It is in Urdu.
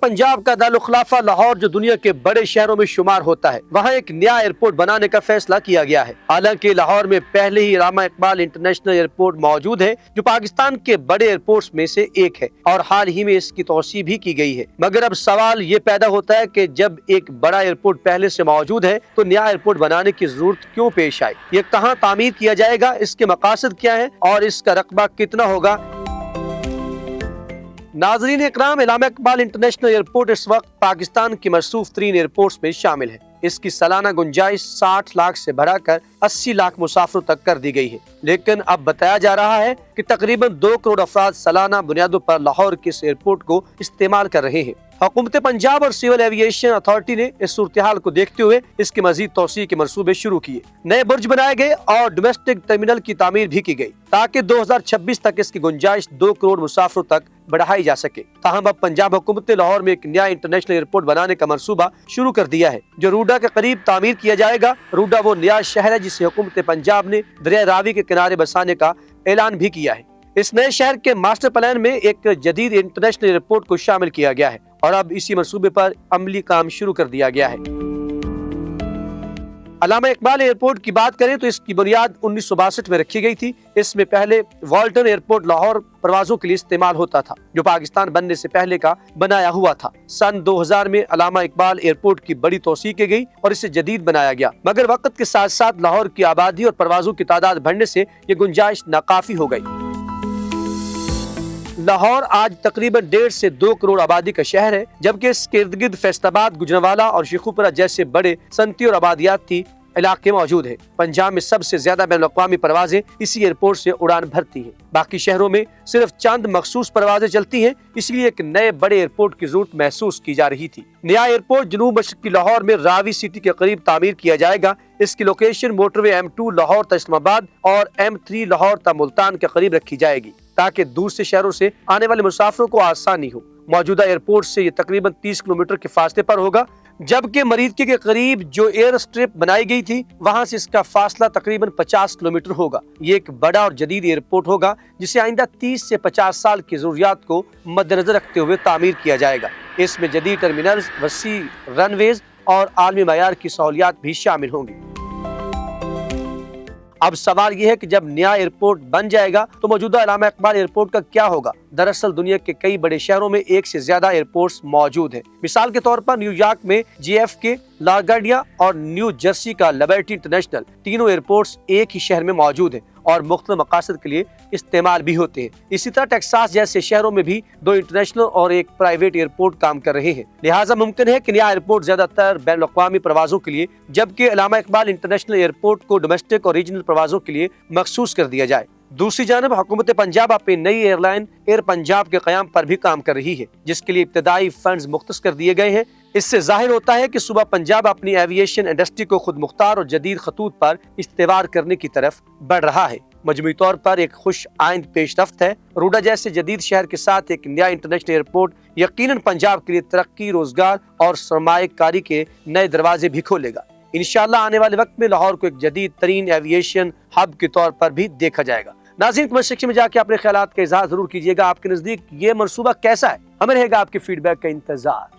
پنجاب کا دارالخلافہ لاہور جو دنیا کے بڑے شہروں میں شمار ہوتا ہے، وہاں ایک نیا ایئرپورٹ بنانے کا فیصلہ کیا گیا ہے۔ حالانکہ لاہور میں پہلے ہی علامہ اقبال انٹرنیشنل ایئرپورٹ موجود ہے، جو پاکستان کے بڑے ایئرپورٹس میں سے ایک ہے اور حال ہی میں اس کی توسیع بھی کی گئی ہے۔ مگر اب سوال یہ پیدا ہوتا ہے کہ جب ایک بڑا ایئرپورٹ پہلے سے موجود ہے تو نیا ایئرپورٹ بنانے کی ضرورت کیوں پیش آئی؟ یہ کہاں تعمیر کیا جائے گا، اس کے مقاصد کیا ہیں اور اس کا رقبہ کتنا ہوگا؟ ناظرین اکرام، علامہ اقبال انٹرنیشنل ایئرپورٹ اس وقت پاکستان کی مصروف ترین ایئرپورٹس میں شامل ہے۔ اس کی سالانہ گنجائش 60 لاکھ سے بڑھا کر 80 لاکھ مسافروں تک کر دی گئی ہے، لیکن اب بتایا جا رہا ہے کہ تقریباً 2 کروڑ افراد سالانہ بنیادوں پر لاہور کے اس ایئرپورٹ کو استعمال کر رہے ہیں۔ حکومت پنجاب اور سول ایویشن اتھارٹی نے اس صورتحال کو دیکھتے ہوئے اس کی مزید توسیع کے منصوبے شروع کیے۔ نئے برج بنائے گئے اور ڈومیسٹک ٹرمینل کی تعمیر بھی کی گئی تاکہ 2026 تک اس کی گنجائش 2 کروڑ مسافروں تک بڑھائی جا سکے۔ تاہم اب پنجاب حکومت نے لاہور میں ایک نیا انٹرنیشنل ایئرپورٹ بنانے کا منصوبہ شروع کر دیا ہے، جو روڈا کے قریب تعمیر کیا جائے گا۔ روڈا وہ نیا شہر ہے جسے حکومت پنجاب نے دریائے راوی کے کنارے بسانے کا اعلان بھی کیا ہے۔ اس نئے شہر کے ماسٹر پلان میں ایک جدید انٹرنیشنل ایئرپورٹ کو شامل کیا گیا ہے اور اب اسی منصوبے پر عملی کام شروع کر دیا گیا ہے۔ علامہ اقبال ایئرپورٹ کی بات کریں تو اس کی بنیاد 1962 میں رکھی گئی تھی۔ اس میں پہلے والٹن ایئرپورٹ لاہور پروازوں کے لیے استعمال ہوتا تھا، جو پاکستان بننے سے پہلے کا بنایا ہوا تھا۔ سن 2000 میں علامہ اقبال ایئرپورٹ کی بڑی توسیع کی گئی اور اسے جدید بنایا گیا، مگر وقت کے ساتھ ساتھ لاہور کی آبادی اور پروازوں کی تعداد بڑھنے سے یہ گنجائش ناکافی ہو گئی۔ لاہور آج تقریباً 1.5 سے 2 کروڑ آبادی کا شہر ہے، جبکہ اس کے ارد گرد فیصل آباد، گوجرانوالہ اور شیخوپورہ جیسے بڑے صنعتی اور آبادیاتی علاقے موجود ہیں۔ پنجاب میں سب سے زیادہ بین الاقوامی پروازیں اسی ایئرپورٹ سے اڑان بھرتی ہیں۔ باقی شہروں میں صرف چند مخصوص پروازیں چلتی ہیں، اس لیے ایک نئے بڑے ایئرپورٹ کی ضرورت محسوس کی جا رہی تھی۔ نیا ایئرپورٹ جنوب مشرقی لاہور میں راوی سٹی کے قریب تعمیر کیا جائے گا۔ اس کی لوکیشن موٹر وے M2 لاہور تا اسلام آباد اور M3 لاہور تا ملتان کے قریب رکھی جائے گی، تاکہ دور سے شہروں سے آنے والے مسافروں کو آسانی ہو۔ موجودہ ایئرپورٹ سے یہ تقریباً 30 کلومیٹر کے فاصلے پر ہوگا، جبکہ مریدکی کے قریب جو ایئر اسٹرپ بنائی گئی تھی وہاں سے اس کا فاصلہ تقریباً 50 کلومیٹر ہوگا۔ یہ ایک بڑا اور جدید ایئرپورٹ ہوگا جسے آئندہ 30 سے 50 سال کی ضروریات کو مد نظر رکھتے ہوئے تعمیر کیا جائے گا۔ اس میں جدید ٹرمینلز، وسیع رن ویز اور عالمی معیار کی سہولیات بھی شامل ہوں گی۔ اب سوال یہ ہے کہ جب نیا ایئرپورٹ بن جائے گا تو موجودہ علامہ اقبال ایئرپورٹ کا کیا ہوگا؟ دراصل دنیا کے کئی بڑے شہروں میں ایک سے زیادہ ایئرپورٹس موجود ہیں۔ مثال کے طور پر نیو یارک میں JFK، لاگارڈیا اور نیو جرسی کا لبرٹی انٹرنیشنل، تینوں ایئرپورٹس ایک ہی شہر میں موجود ہیں اور مختلف مقاصد کے لیے استعمال بھی ہوتے ہیں۔ اسی طرح ٹیکساس جیسے شہروں میں بھی 2 انٹرنیشنل اور ایک پرائیویٹ ایئرپورٹ کام کر رہے ہیں۔ لہٰذا ممکن ہے کہ نیا ایئرپورٹ زیادہ تر بین الاقوامی پروازوں کے لیے، جبکہ علامہ اقبال انٹرنیشنل ایئرپورٹ کو ڈومیسٹک اور ریجنل پروازوں کے لیے مخصوص کر دیا جائے۔ دوسری جانب حکومت پنجاب اپنی نئی ایئر لائن ایئر پنجاب کے قیام پر بھی کام کر رہی ہے، جس کے لیے ابتدائی فنڈز مختص کر دیے گئے ہیں۔ اس سے ظاہر ہوتا ہے کہ صوبہ پنجاب اپنی ایویشن انڈسٹری کو خود مختار اور جدید خطوط پر استوار کرنے کی طرف بڑھ رہا ہے۔ مجموعی طور پر ایک خوش آئند پیش رفت ہے۔ روڈا جیسے جدید شہر کے ساتھ ایک نیا انٹرنیشنل ایئرپورٹ یقیناً پنجاب کے لیے ترقی، روزگار اور سرمایہ کاری کے نئے دروازے بھی کھولے گا۔ انشاءاللہ آنے والے وقت میں لاہور کو ایک جدید ترین ایویشن ہب کے طور پر بھی دیکھا جائے گا۔ ناظرین، کمنٹ سیکشن میں جا کے اپنے خیالات کا اظہار ضرور کیجیے گا۔ آپ کے نزدیک یہ منصوبہ کیسا ہے؟ ہمیں رہے گا آپ کے فیڈ بیک کا انتظار۔